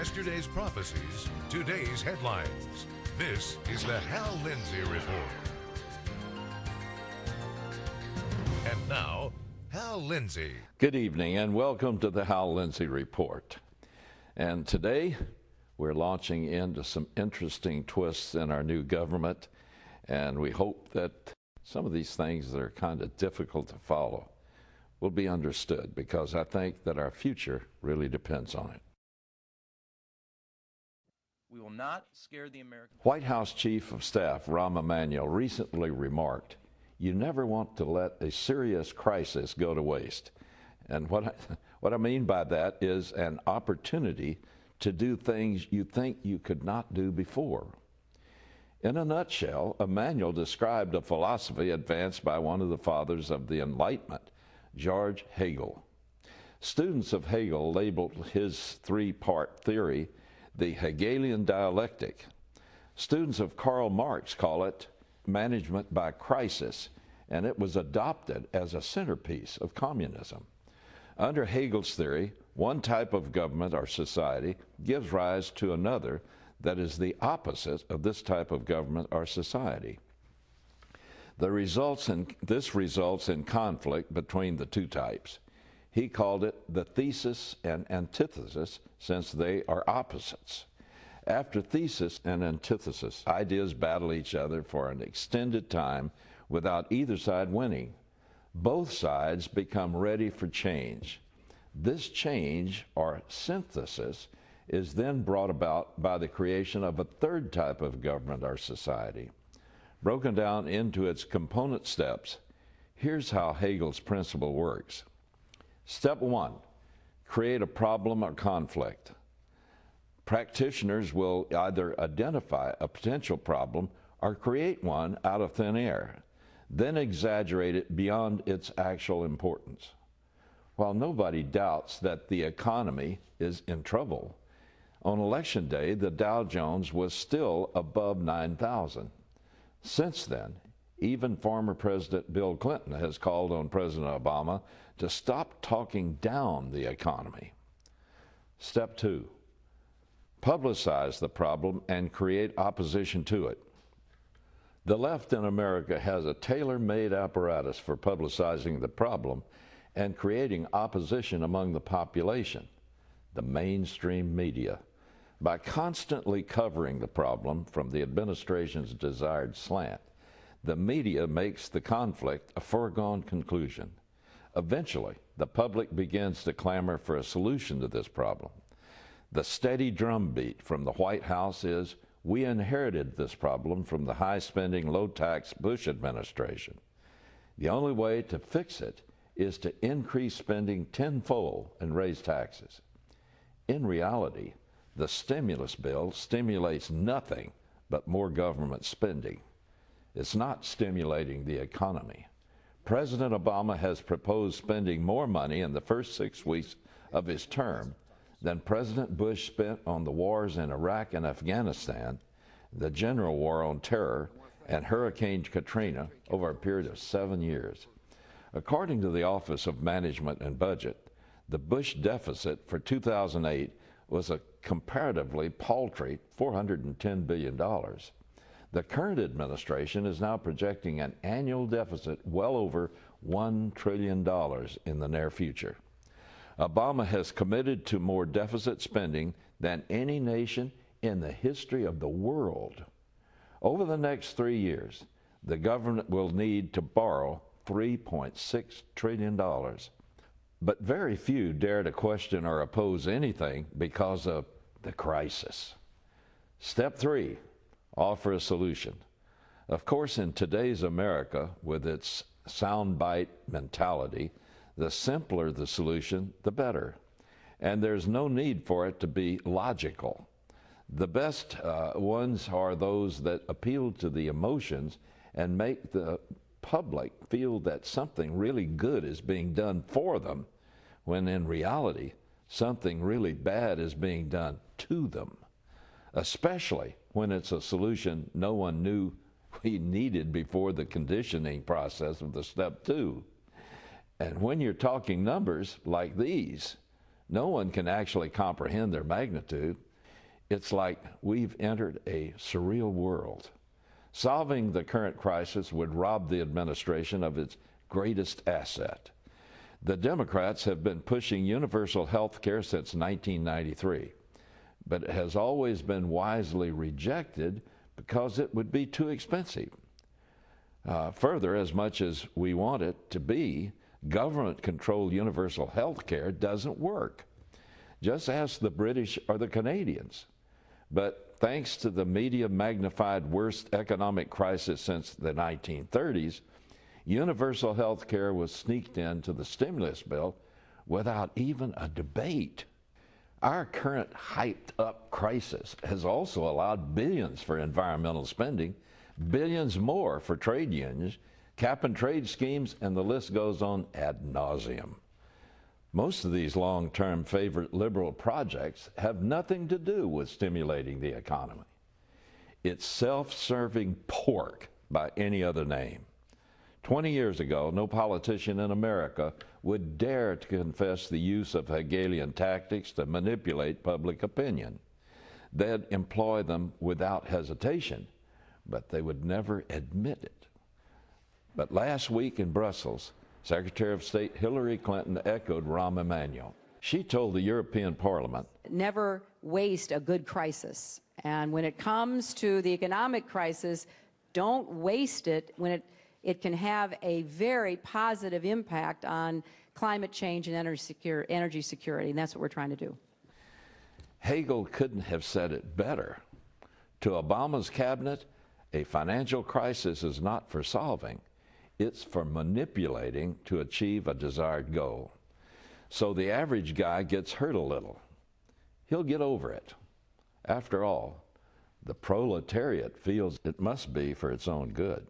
Yesterday's prophecies, today's headlines. This is the Hal Lindsey Report. And now, Hal Lindsey. Good evening and welcome to the Hal Lindsey Report. And today we're launching into some interesting twists in our new government, and we hope that some of these things that are kind of difficult to follow will be understood, because I think that our future really depends on it. We will not scare the American. White House Chief of Staff Rahm Emanuel recently remarked, "You never want to let a serious crisis go to waste." And what I mean by that is an opportunity to do things you think you could not do before. In a nutshell, Emanuel described a philosophy advanced by one of the fathers of the Enlightenment, George Hegel. Students of Hegel labeled his three-part theory the Hegelian dialectic. Students of Karl Marx call it management by crisis, and it was adopted as a centerpiece of communism. Under Hegel's theory, one type of government or society gives rise to another that is the opposite of this type of government or society. This results in conflict between the two types. He called it the thesis and antithesis, since they are opposites. After thesis and antithesis, ideas battle each other for an extended time without either side winning. Both sides become ready for change. This change, or synthesis, is then brought about by the creation of a third type of government or society. Broken down into its component steps, here's how Hegel's principle works. Step one, create a problem or conflict. Practitioners will either identify a potential problem or create one out of thin air, then exaggerate it beyond its actual importance. While nobody doubts that the economy is in trouble, on Election Day, the Dow Jones was still above 9,000. Since then, even former President Bill Clinton has called on President Obama to stop talking down the economy. Step two, publicize the problem and create opposition to it. The left in America has a tailor-made apparatus for publicizing the problem and creating opposition among the population, the mainstream media. By constantly covering the problem from the administration's desired slant, the media makes the conflict a foregone conclusion. Eventually, the public begins to clamor for a solution to this problem. The steady drumbeat from the White House is, "We inherited this problem from the high-spending, low-tax Bush administration. The only way to fix it is to increase spending tenfold and raise taxes." In reality, the stimulus bill stimulates nothing but more government spending. It's not stimulating the economy. President Obama has proposed spending more money in the first 6 weeks of his term than President Bush spent on the wars in Iraq and Afghanistan, the general war on terror, and Hurricane Katrina over a period of 7 years. According to the Office of Management and Budget, the Bush deficit for 2008 was a comparatively paltry $410 billion. The current administration is now projecting an annual deficit well over $1 trillion in the near future. Obama has committed to more deficit spending than any nation in the history of the world. Over the next 3 years, the government will need to borrow $3.6 trillion. But very few dare to question or oppose anything because of the crisis. Step three, offer a solution. Of course, in today's America, with its soundbite mentality, the simpler the solution, the better. And there's no need for it to be logical. The best ones are those that appeal to the emotions and make the public feel that something really good is being done for them, when in reality, something really bad is being done to them, especially when it's a solution no one knew we needed before the conditioning process of the step two. And when you're talking numbers like these, no one can actually comprehend their magnitude. It's like we've entered a surreal world. Solving the current crisis would rob the administration of its greatest asset. The Democrats have been pushing universal health care since 1993, but it has always been wisely rejected because it would be too expensive. Further, as much as we want it to be, government-controlled universal health care doesn't work. Just ask the British or the Canadians. But thanks to the media-magnified worst economic crisis since the 1930s, universal health care was sneaked into the stimulus bill without even a debate. Our current hyped-up crisis has also allowed billions for environmental spending, billions more for trade unions, cap-and-trade schemes, and the list goes on ad nauseum. Most of these long-term favorite liberal projects have nothing to do with stimulating the economy. It's self-serving pork by any other name. 20 years ago, no politician in America would dare to confess the use of Hegelian tactics to manipulate public opinion. They'd employ them without hesitation, but they would never admit it. But last week in Brussels, Secretary of State Hillary Clinton echoed Rahm Emanuel. She told the European Parliament, "Never waste a good crisis. And when it comes to the economic crisis, don't waste it when it can have a very positive impact on climate change and energy security, and that's what we're trying to do." Hegel couldn't have said it better. To Obama's cabinet, a financial crisis is not for solving. It's for manipulating to achieve a desired goal. So the average guy gets hurt a little. He'll get over it. After all, the proletariat feels it must be for its own good.